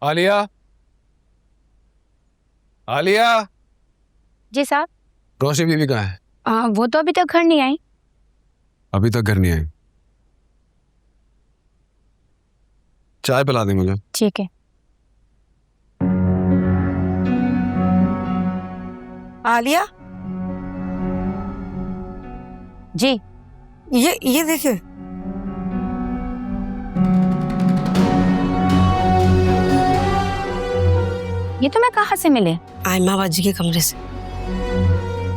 आलिया, आलिया। जी साहब। रोशनी बीबी कहाँ है? वो तो अभी तक घर नहीं आई। अभी तक घर नहीं आई? चाय पिला दी मुझे। ठीक है। आलिया, जी। ये देखिए। ये तुम्हें कहाँ से मिले? आयमा बाजी के कमरे से।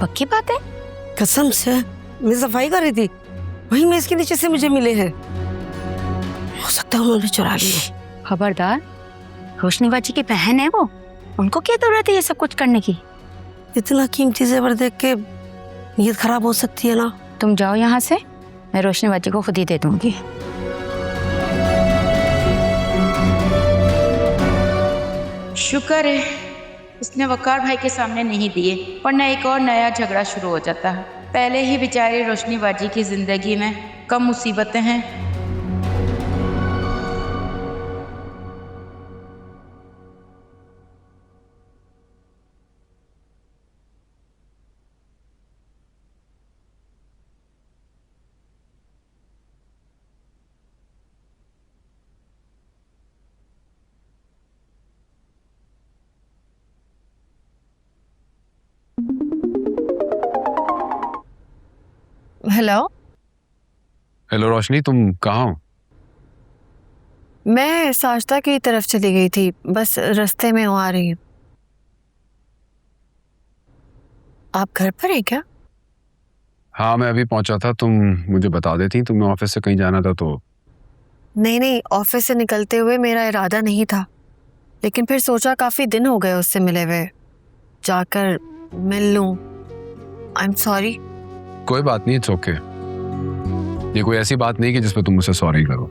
पक्की बात है? कसम से, मैं सफाई कर रही थी, वहीं मेज के नीचे से मुझे मिले हैं। हो सकता है उन्होंने चुरा लिए। खबरदार, रोशनी बाजी की बहन है वो, उनको क्या जरूरत है ये सब कुछ करने की? इतना कीमती जेवर देख के नीयत खराब हो सकती है ना। तुम जाओ यहाँ से, मैं रोशनी बाजी को खुद ही दे दूंगी। शुक्र है उसने वकार भाई के सामने नहीं दिए, वरना एक और नया झगड़ा शुरू हो जाता है। पहले ही बेचारी रोशनी बाजी की जिंदगी में कम मुसीबतें हैं। हेलो। हेलो रोशनी, तुम कहाँ हो? मैं साजदा की तरफ चली गई थी, बस रास्ते में आ रही हूँ। आप घर पर हैं क्या? हाँ, मैं अभी पहुंचा था। तुम मुझे बता देती, तुम्हें ऑफिस से कहीं जाना था तो। नहीं, ऑफिस से निकलते हुए मेरा इरादा नहीं था, लेकिन फिर सोचा काफी दिन हो गए उससे मिले हुए, जाकर मिल लूं। I am sorry. कोई बात नहीं, इट्स ओके। ये कोई ऐसी बात नहीं कि जिसपे तुम मुझसे सॉरी करो।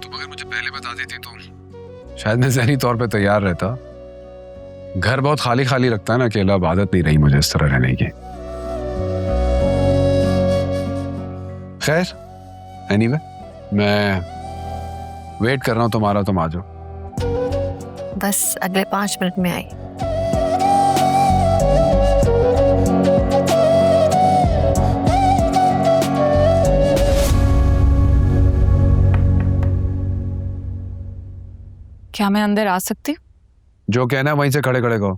तुम अगर मुझे पहले बता देती तो शायद मैं ज़हनी तौर पे तैयार रहता। घर बहुत खाली खाली लगता है ना, अकेला। अब आदत नहीं रही मुझे इस तरह रहने की। खैर, एनीवे, मैं वेट कर रहा हूँ तुम्हारा, तुम आ जाओ। बस अगले 5 मिनट में आई। क्या मैं अंदर आ सकती हूँ? जो कहना है वहीं से खड़े खड़े कहो।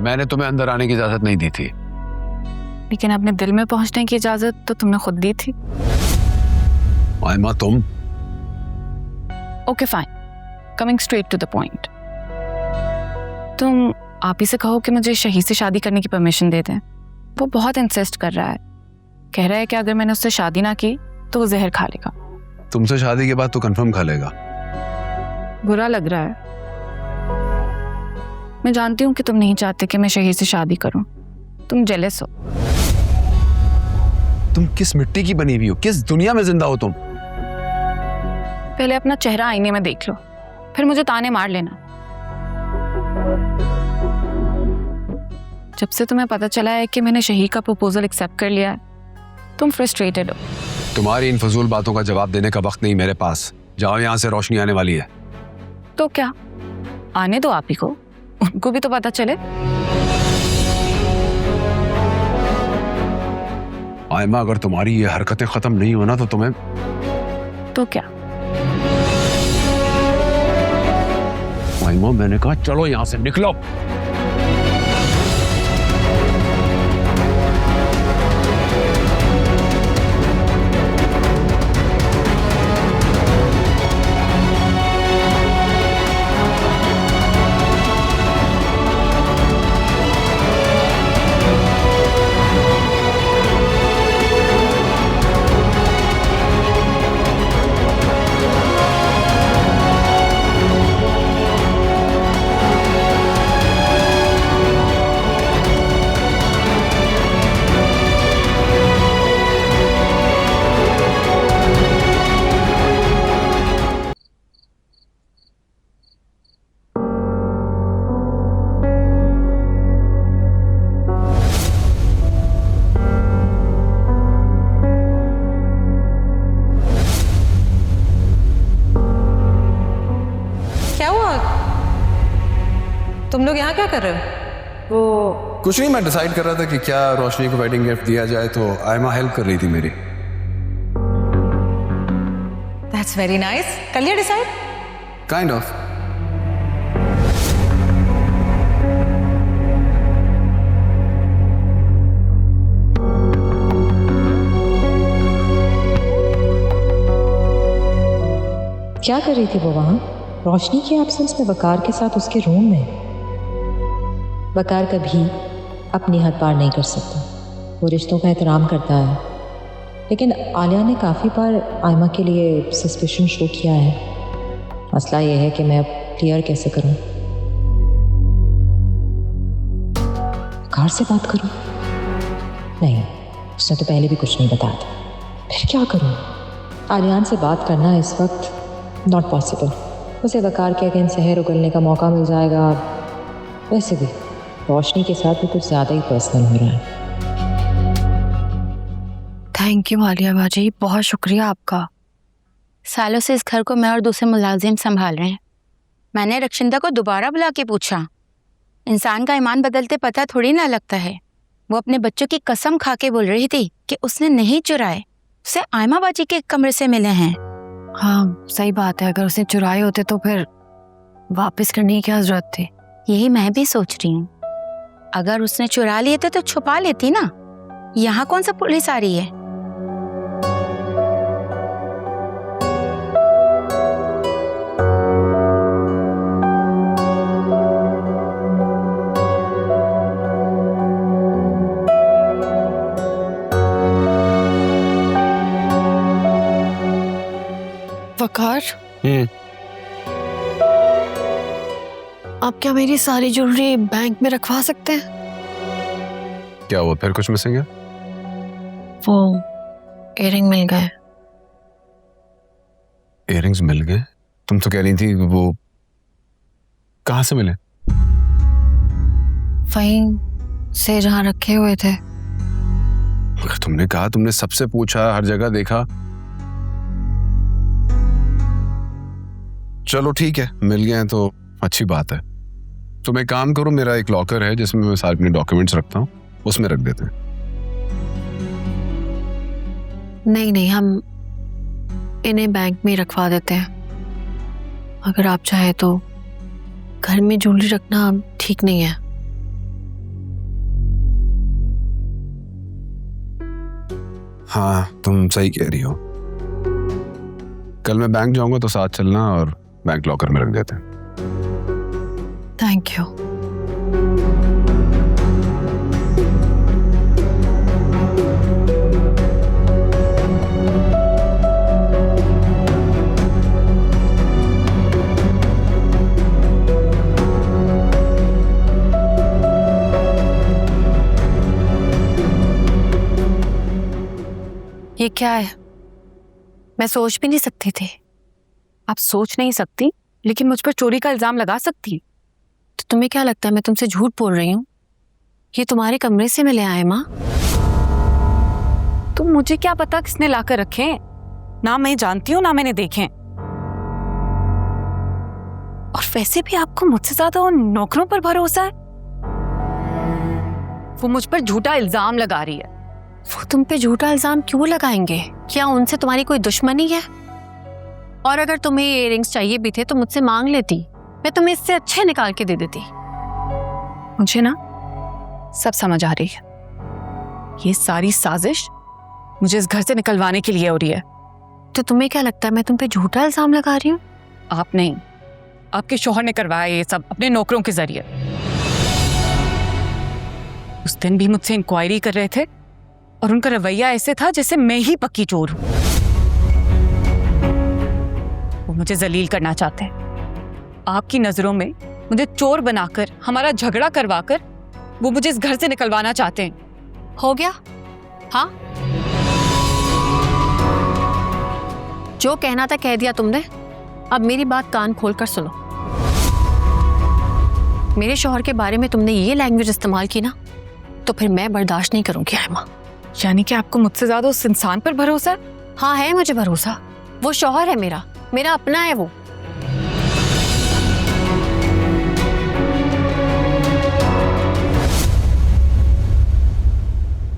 मैंने तुम्हें अंदर आने की इजाजत नहीं दी थी। लेकिन अपने दिल में पहुंचने की इजाजत तो तुमने खुद दी थी। आयमा, तुम। Okay fine, coming straight to the point. तुम आप ही से कहो कि मुझे शहीद से शादी करने की परमिशन दे दें। वो बहुत इंसिस्ट कर रहा है, कह रहा है कि अगर मैंने उससे शादी ना की तो वो जहर खा लेगा। तुमसे शादी के बाद तो कंफर्म खा लेगा। बुरा लग रहा है। मैं जानती हूँ कि तुम नहीं चाहते कि मैं शहीद से शादी करूं। तुम जेलस हो। तुम किस मिट्टी की बनी हुई हो? किस दुनिया में जिंदा हो तुम? पहले अपना चेहरा आईने में देख लो, फिर मुझे ताने मार लेना। जब से तुम्हें पता चला है कि मैंने शहीद का प्रपोजल एक्सेप्ट कर लिया है, तुम फ्रस्ट्रेटेड हो। तुम्हारी इन फजूल बातों का जवाब देने का वक्त नहीं मेरे पास। जाओ यहाँ से, रोशनी आने वाली है। तो क्या, आने दो आप ही को, उनको भी तो पता चले। आयमा, अगर तुम्हारी ये हरकतें खत्म नहीं होना तो तुम्हें। तो क्या? आयमा, मैंने कहा चलो यहाँ से, निकलो। तुम लोग यहाँ क्या कर रहे हो? वो कुछ नहीं, मैं डिसाइड कर रहा था कि क्या रोशनी को वेडिंग गिफ्ट दिया जाए, तो आयमा हेल्प कर रही थी मेरी। That's very nice. कर लिया डिसाइड? Kind of. क्या कर रही थी वो वहाँ रोशनी की एब्सेंस में वकार के साथ उसके रूम में? वकार कभी अपनी हद पार नहीं कर सकता, वो रिश्तों का एहतराम करता है। लेकिन आलिया ने काफ़ी बार आयमा के लिए सस्पिशन शो किया है। मसला ये है कि मैं अब क्लियर कैसे करूं? वकार से बात करूं? नहीं, उसने तो पहले भी कुछ नहीं बताया था। फिर क्या करूं? आलियान से बात करना इस वक्त नॉट पॉसिबल। उसे वकार के अगेंस्ट जहर उगलने का मौका मिल जाएगा। वैसे भी रोशनी के साथ भी कुछ ज़्यादा ही पर्सनल हो रहा है। थैंक यू आलिया बाजी, बहुत शुक्रिया आपका। सालों से इस घर को मैं और दूसरे मुलाजिम संभाल रहे हैं। मैंने रक्षिंदा को दोबारा बुला के पूछा, इंसान का ईमान बदलते पता थोड़ी ना लगता है। वो अपने बच्चों की कसम खा के बोल रही थी कि उसने नहीं चुराए, उसे आयमा बाजी के कमरे से मिले हैं। हाँ सही बात है, अगर उसने चुराए होते तो फिर वापस करने की क्या जरूरत थी? यही मैं भी सोच रही हूँ। अगर उसने चुरा लिए थे तो छुपा लेती ना। यहाँ कौन सा पुलिस आ रही है? वकार, आप क्या मेरी सारी ज्वेलरी बैंक में रखवा सकते हैं? क्या हुआ, फिर कुछ मिसिंग है? वो इयररिंग मिल गए। इयररिंग्स मिल गए? तुम तो कह रही थी वो कहाँ से मिले? वहीं से जहाँ रखे हुए थे। मगर तुमने कहा तुमने सबसे पूछा, हर जगह देखा। चलो ठीक है, मिल गए हैं तो अच्छी बात है। तुम एक काम करो, मेरा एक लॉकर है जिसमें मैं सारे अपने डॉक्यूमेंट्स रखता हूँ, उसमें रख देते हैं। नहीं नहीं, हम इन्हें बैंक में रखवा देते हैं। अगर आप चाहे तो घर में ज्वेलरी रखना ठीक नहीं है। हाँ तुम सही कह रही हो। कल मैं बैंक जाऊंगा तो साथ चलना और बैंक लॉकर में रख देते हैं। Thank you. ये क्या है? मैं सोच भी नहीं सकती थी। आप सोच नहीं सकती, लेकिन मुझ पर चोरी का इल्जाम लगा सकती। तो तुम्हें क्या लगता है मैं तुमसे झूठ बोल रही हूँ? ये तुम्हारे कमरे से मिले आए माँ। तो मुझे क्या पता किसने लाकर रखे? ना मैं जानती हूँ ना मैंने देखे। और वैसे भी आपको मुझसे ज्यादा उन नौकरों पर भरोसा है। वो मुझ पर झूठा इल्जाम लगा रही है। वो तुम पे झूठा इल्जाम क्यों लगाएंगे? क्या उनसे तुम्हारी कोई दुश्मनी है? और अगर तुम्हें ये इयररिंग्स चाहिए भी थे तो मुझसे मांग लेती, मैं तुम्हें इससे अच्छे निकाल के दे देती। मुझे ना सब समझ आ रही है। ये सारी साजिश मुझे इस घर से निकलवाने के लिए हो रही है। तो तुम्हें क्या लगता है मैं तुम पे झूठा इल्जाम लगा रही हूँ? आप नहीं, आपके शौहर ने करवाया ये सब अपने नौकरों के जरिए। उस दिन भी मुझसे इंक्वायरी कर रहे थे और उनका रवैया ऐसे था जैसे मैं ही पक्की चोर हूं। वो मुझे जलील करना चाहते हैं। आपकी नजरों में मुझे चोर बनाकर, हमारा झगड़ा करवाकर वो मुझे इस घर से निकलवाना चाहते हैं। हो गया? हाँ, जो कहना था कह दिया तुमने। अब मेरी बात कान खोल कर सुनो। मेरे शौहर के बारे में तुमने ये लैंग्वेज इस्तेमाल की ना, तो फिर मैं बर्दाश्त नहीं करूंगी आयमा। यानी कि आपको मुझसे ज्यादा उस इंसान पर भरोसा है? हाँ है मुझे भरोसा। वो शौहर है मेरा, मेरा अपना है वो।